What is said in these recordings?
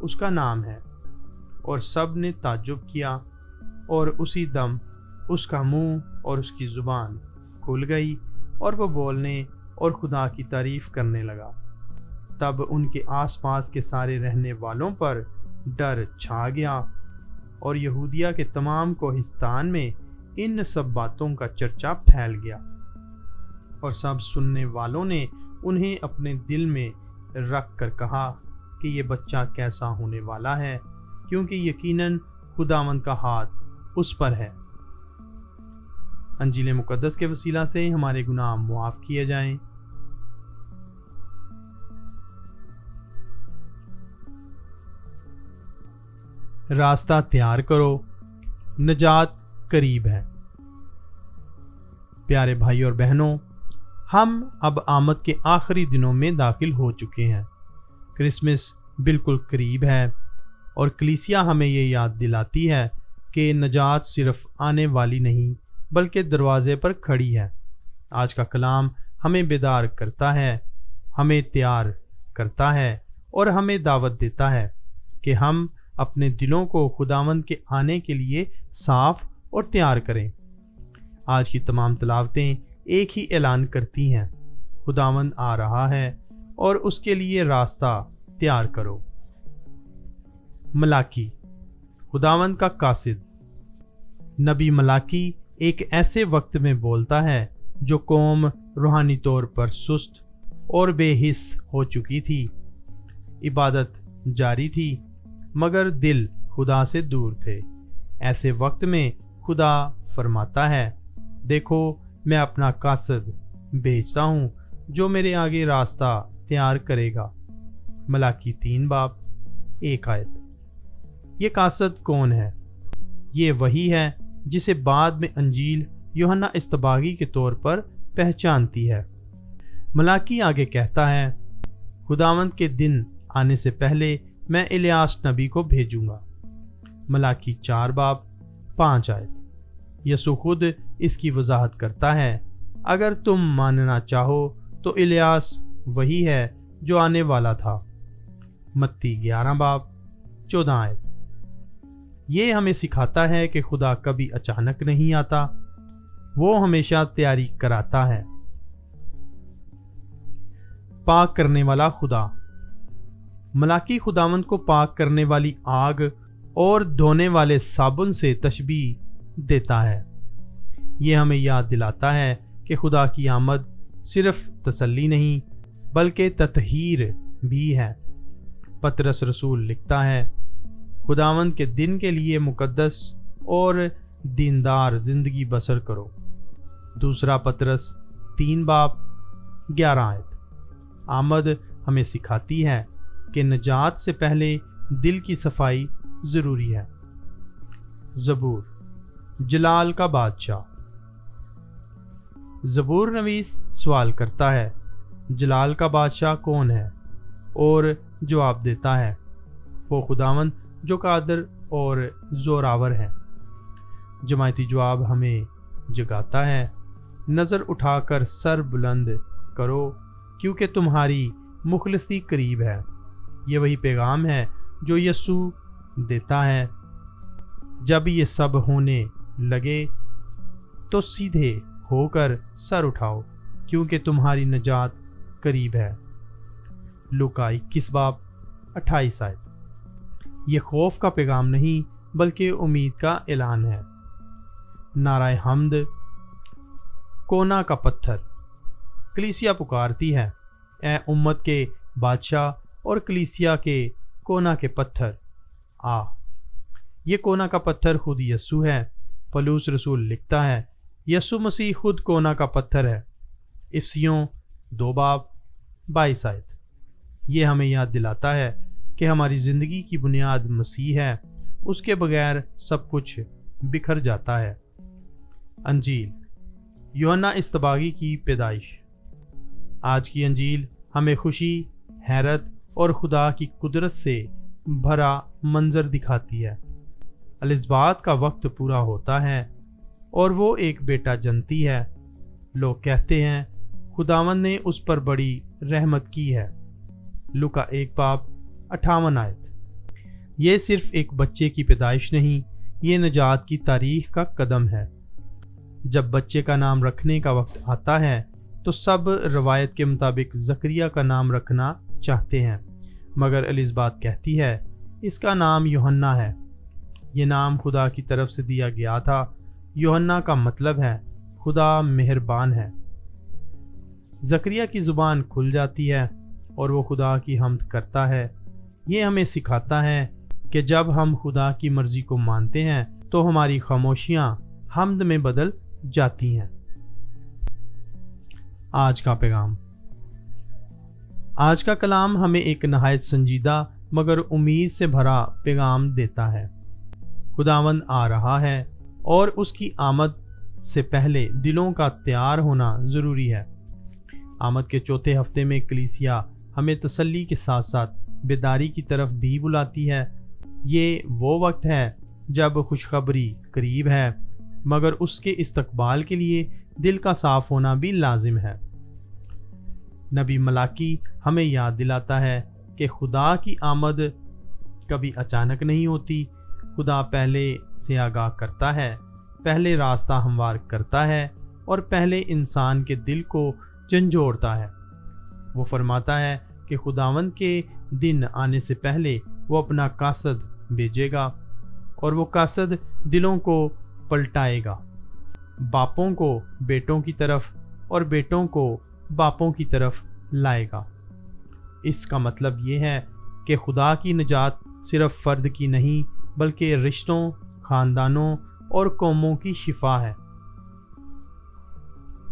اس کا نام ہے۔ اور سب نے تعجب کیا، اور اسی دم اس کا منہ اور اس کی زبان کھل گئی اور وہ بولنے اور خدا کی تعریف کرنے لگا۔ تب ان کے آس پاس کے سارے رہنے والوں پر ڈر چھا گیا، اور یہودیہ کے تمام کوہستان میں ان سب باتوں کا چرچا پھیل گیا، اور سب سننے والوں نے انہیں اپنے دل میں رکھ کر کہا کہ یہ بچہ کیسا ہونے والا ہے، کیونکہ یقیناً خداوند کا ہاتھ اس پر ہے۔ انجیل مقدس کے وسیلہ سے ہمارے گناہ معاف کیے جائیں۔ راستہ تیار کرو، نجات قریب ہے۔ پیارے بھائی اور بہنوں، ہم اب آمد کے آخری دنوں میں داخل ہو چکے ہیں۔ کرسمس بالکل قریب ہے، اور کلیسیا ہمیں یہ یاد دلاتی ہے کہ نجات صرف آنے والی نہیں بلکہ دروازے پر کھڑی ہے۔ آج کا کلام ہمیں بیدار کرتا ہے، ہمیں تیار کرتا ہے، اور ہمیں دعوت دیتا ہے کہ ہم اپنے دلوں کو خداوند کے آنے کے لیے صاف اور تیار کریں۔ آج کی تمام تلاوتیں ایک ہی اعلان کرتی ہیں، خداوند آ رہا ہے اور اس کے لیے راستہ تیار کرو۔ ملاکی، خداوند کا قاصد۔ نبی ملاکی ایک ایسے وقت میں بولتا ہے جو قوم روحانی طور پر سست اور بے حس ہو چکی تھی۔ عبادت جاری تھی مگر دل خدا سے دور تھے۔ ایسے وقت میں خدا فرماتا ہے، دیکھو میں اپنا قاصد بھیجتا ہوں جو میرے آگے راستہ تیار کرے گا۔ ملاکی 3:1۔ یہ قاصد کون ہے؟ یہ وہی ہے جسے بعد میں انجیل یوحنا اصطباغی کے طور پر پہچانتی ہے۔ ملاکی آگے کہتا ہے، خداوند کے دن آنے سے پہلے میں الیاس نبی کو بھیجوں گا۔ ملاکی 4:5۔ یسوع خود اس کی وضاحت کرتا ہے، اگر تم ماننا چاہو تو الیاس وہی ہے جو آنے والا تھا۔ متی 11:14۔ یہ ہمیں سکھاتا ہے کہ خدا کبھی اچانک نہیں آتا، وہ ہمیشہ تیاری کراتا ہے۔ پاک کرنے والا خدا۔ ملاکی خداوند کو پاک کرنے والی آگ اور دھونے والے صابن سے تشبیہ دیتا ہے۔ یہ ہمیں یاد دلاتا ہے کہ خدا کی آمد صرف تسلی نہیں بلکہ تطہیر بھی ہے۔ پطرس رسول لکھتا ہے، خداوند کے دن کے لیے مقدس اور دیندار زندگی بسر کرو۔ دوسرا پطرس 3:11۔ آمد ہمیں سکھاتی ہے کہ نجات سے پہلے دل کی صفائی ضروری ہے۔ زبور، جلال کا بادشاہ۔ زبور نویس سوال کرتا ہے، جلال کا بادشاہ کون ہے؟ اور جواب دیتا ہے، وہ خداوند جو قادر اور زوراور ہے۔ جماعتی جواب ہمیں جگاتا ہے، نظر اٹھا کر سر بلند کرو کیونکہ تمہاری مخلصی قریب ہے۔ یہ وہی پیغام ہے جو یسوع دیتا ہے، جب یہ سب ہونے لگے تو سیدھے ہو کر سر اٹھاؤ کیونکہ تمہاری نجات قریب ہے۔ لوکا 21:28۔ یہ خوف کا پیغام نہیں بلکہ امید کا اعلان ہے۔ نعرہ حمد۔ کونا کا پتھر۔ کلیسیا پکارتی ہے، اے امت کے بادشاہ اور کلیسیا کے کونا کے پتھر آ۔ یہ کونا کا پتھر خود یسوع ہے۔ پولس رسول لکھتا ہے، یسوع مسیح خود کونا کا پتھر ہے۔ افسیوں 2:22۔ یہ ہمیں یاد دلاتا ہے کہ ہماری زندگی کی بنیاد مسیح ہے، اس کے بغیر سب کچھ بکھر جاتا ہے۔ انجیل یوحنا اصطباغی کی پیدائش۔ آج کی انجیل ہمیں خوشی، حیرت اور خدا کی قدرت سے بھرا منظر دکھاتی ہے۔ الزبات کا وقت پورا ہوتا ہے اور وہ ایک بیٹا جنتی ہے۔ لوگ کہتے ہیں خداوند نے اس پر بڑی رحمت کی ہے۔ لوکا 1:58۔ یہ صرف ایک بچے کی پیدائش نہیں، یہ نجات کی تاریخ کا قدم ہے۔ جب بچے کا نام رکھنے کا وقت آتا ہے تو سب روایت کے مطابق زکریا کا نام رکھنا چاہتے ہیں، مگر الزبات کہتی ہے اس کا نام یوحنا ہے۔ یہ نام خدا کی طرف سے دیا گیا تھا۔ یوحنا کا مطلب ہے خدا مہربان ہے۔ زکریا کی زبان کھل جاتی ہے اور وہ خدا کی حمد کرتا ہے۔ یہ ہمیں سکھاتا ہے کہ جب ہم خدا کی مرضی کو مانتے ہیں تو ہماری خاموشیاں حمد میں بدل جاتی ہیں۔ آج کا پیغام۔ آج کا کلام ہمیں ایک نہایت سنجیدہ مگر امید سے بھرا پیغام دیتا ہے۔ خداوند آ رہا ہے اور اس کی آمد سے پہلے دلوں کا تیار ہونا ضروری ہے۔ آمد کے چوتھے ہفتے میں کلیسیا ہمیں تسلی کے ساتھ ساتھ بیداری کی طرف بھی بلاتی ہے۔ یہ وہ وقت ہے جب خوشخبری قریب ہے، مگر اس کے استقبال کے لیے دل کا صاف ہونا بھی لازم ہے۔ نبی ملاکی ہمیں یاد دلاتا ہے کہ خدا کی آمد کبھی اچانک نہیں ہوتی۔ خدا پہلے سے آگاہ کرتا ہے، پہلے راستہ ہموار کرتا ہے اور پہلے انسان کے دل کو جھنجھوڑتا ہے۔ وہ فرماتا ہے کہ خداوند کے دن آنے سے پہلے وہ اپنا قاصد بھیجے گا اور وہ قاصد دلوں کو پلٹائے گا، باپوں کو بیٹوں کی طرف اور بیٹوں کو باپوں کی طرف لائے گا۔ اس کا مطلب یہ ہے کہ خدا کی نجات صرف فرد کی نہیں بلکہ رشتوں، خاندانوں اور قوموں کی شفا ہے۔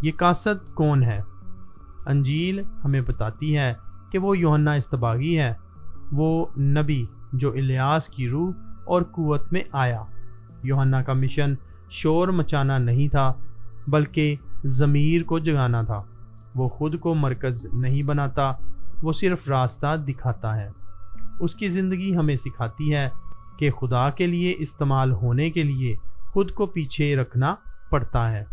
یہ قاصد کون ہے؟ انجیل ہمیں بتاتی ہے کہ وہ یوحنا اصطباغی ہے، وہ نبی جو الیاس کی روح اور قوت میں آیا۔ یوحنا کا مشن شور مچانا نہیں تھا بلکہ ضمیر کو جگانا تھا۔ وہ خود کو مرکز نہیں بناتا، وہ صرف راستہ دکھاتا ہے۔ اس کی زندگی ہمیں سکھاتی ہے کہ خدا کے لیے استعمال ہونے کے لیے خود کو پیچھے رکھنا پڑتا ہے۔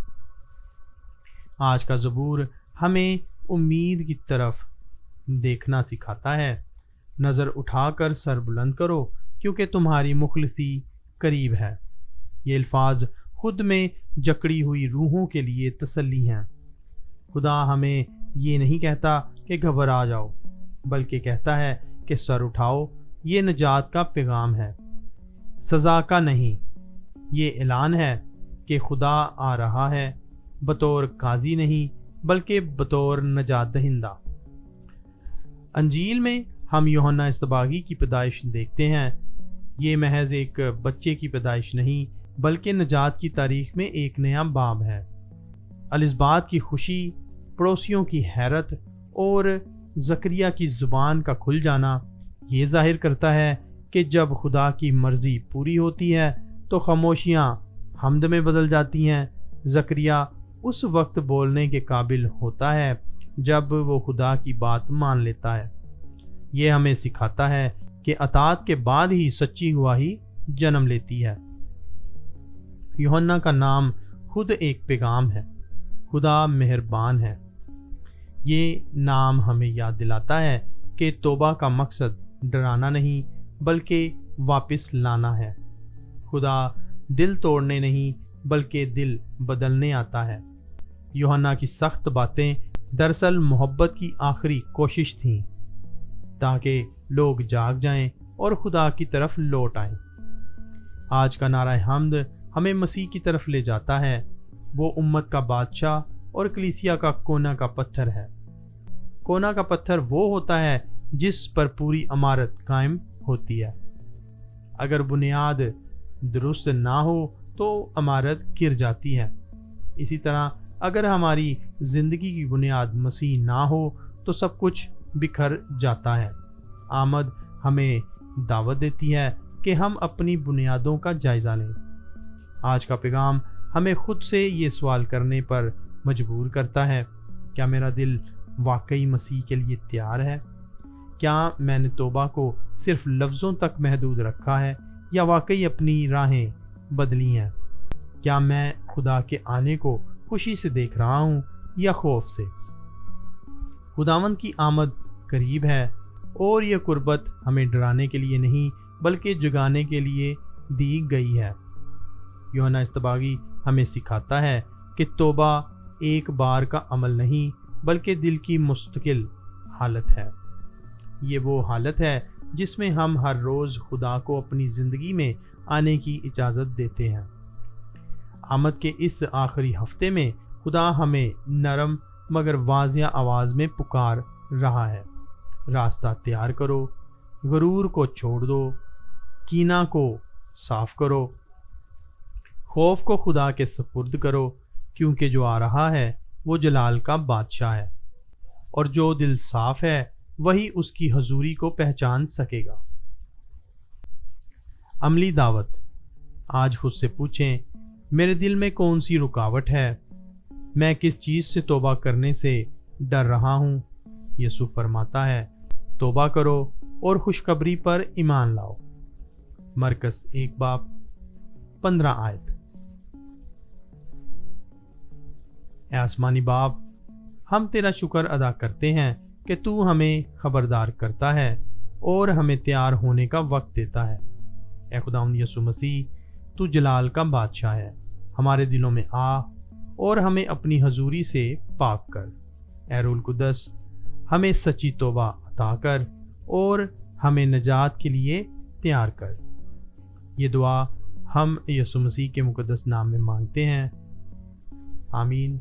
آج کا زبور ہمیں امید کی طرف دیکھنا سکھاتا ہے۔ نظر اٹھا کر سر بلند کرو کیونکہ تمہاری مخلصی قریب ہے۔ یہ الفاظ خود میں جکڑی ہوئی روحوں کے لیے تسلی ہیں۔ خدا ہمیں یہ نہیں کہتا کہ گھبرا جاؤ، بلکہ کہتا ہے کہ سر اٹھاؤ۔ یہ نجات کا پیغام ہے، سزا کا نہیں۔ یہ اعلان ہے کہ خدا آ رہا ہے، بطور قاضی نہیں بلکہ بطور نجات دہندہ۔ انجیل میں ہم یوحنا اصطباغی کی پیدائش دیکھتے ہیں۔ یہ محض ایک بچے کی پیدائش نہیں بلکہ نجات کی تاریخ میں ایک نیا باب ہے۔ الزبات کی خوشی، پڑوسیوں کی حیرت اور زکریا کی زبان کا کھل جانا یہ ظاہر کرتا ہے کہ جب خدا کی مرضی پوری ہوتی ہے تو خاموشیاں حمد میں بدل جاتی ہیں۔ زکریا اس وقت بولنے کے قابل ہوتا ہے جب وہ خدا کی بات مان لیتا ہے۔ یہ ہمیں سکھاتا ہے کہ اطاعت کے بعد ہی سچی گواہی جنم لیتی ہے۔ یوحنا کا نام خود ایک پیغام ہے، خدا مہربان ہے۔ یہ نام ہمیں یاد دلاتا ہے کہ توبہ کا مقصد ڈرانا نہیں بلکہ واپس لانا ہے۔ خدا دل توڑنے نہیں بلکہ دل بدلنے آتا ہے۔ یوحنا کی سخت باتیں دراصل محبت کی آخری کوشش تھیں تاکہ لوگ جاگ جائیں اور خدا کی طرف لوٹ آئیں۔ آج کا نعرہ حمد ہمیں مسیح کی طرف لے جاتا ہے۔ وہ امت کا بادشاہ اور کلیسیا کا کونا کا پتھر ہے۔ کونا کا پتھر وہ ہوتا ہے جس پر پوری عمارت قائم ہوتی ہے۔ اگر بنیاد درست نہ ہو تو عمارت گر جاتی ہے۔ اسی طرح اگر ہماری زندگی کی بنیاد مسیح نہ ہو تو سب کچھ بکھر جاتا ہے۔ آمد ہمیں دعوت دیتی ہے کہ ہم اپنی بنیادوں کا جائزہ لیں۔ آج کا پیغام ہمیں خود سے یہ سوال کرنے پر مجبور کرتا ہے، کیا میرا دل واقعی مسیح کے لیے تیار ہے؟ کیا میں نے توبہ کو صرف لفظوں تک محدود رکھا ہے یا واقعی اپنی راہیں بدلی ہیں؟ کیا میں خدا کے آنے کو خوشی سے دیکھ رہا ہوں یا خوف سے؟ خداوند کی آمد قریب ہے اور یہ قربت ہمیں ڈرانے کے لیے نہیں بلکہ جگانے کے لیے دی گئی ہے۔ یوحنا استباغی ہمیں سکھاتا ہے کہ توبہ ایک بار کا عمل نہیں بلکہ دل کی مستقل حالت ہے۔ یہ وہ حالت ہے جس میں ہم ہر روز خدا کو اپنی زندگی میں آنے کی اجازت دیتے ہیں۔ آمد کے اس آخری ہفتے میں خدا ہمیں نرم مگر واضح آواز میں پکار رہا ہے۔ راستہ تیار کرو، غرور کو چھوڑ دو، کینہ کو صاف کرو، خوف کو خدا کے سپرد کرو، کیونکہ جو آ رہا ہے وہ جلال کا بادشاہ ہے، اور جو دل صاف ہے وہی اس کی حضوری کو پہچان سکے گا۔ عملی دعوت۔ آج خود سے پوچھیں، میرے دل میں کون سی رکاوٹ ہے؟ میں کس چیز سے توبہ کرنے سے ڈر رہا ہوں؟ یسوع فرماتا ہے، توبہ کرو اور خوشخبری پر ایمان لاؤ۔ مرکز 1:15 آیت۔ اے آسمانی باپ، ہم تیرا شکر ادا کرتے ہیں کہ تو ہمیں خبردار کرتا ہے اور ہمیں تیار ہونے کا وقت دیتا ہے۔ اے خداوند یسوع مسیح، تو جلال کا بادشاہ ہے، ہمارے دلوں میں آ اور ہمیں اپنی حضوری سے پاک کر۔ اے روح القدس، ہمیں سچی توبہ عطا کر اور ہمیں نجات کے لیے تیار کر۔ یہ دعا ہم یسوع مسیح کے مقدس نام میں مانگتے ہیں، آمین۔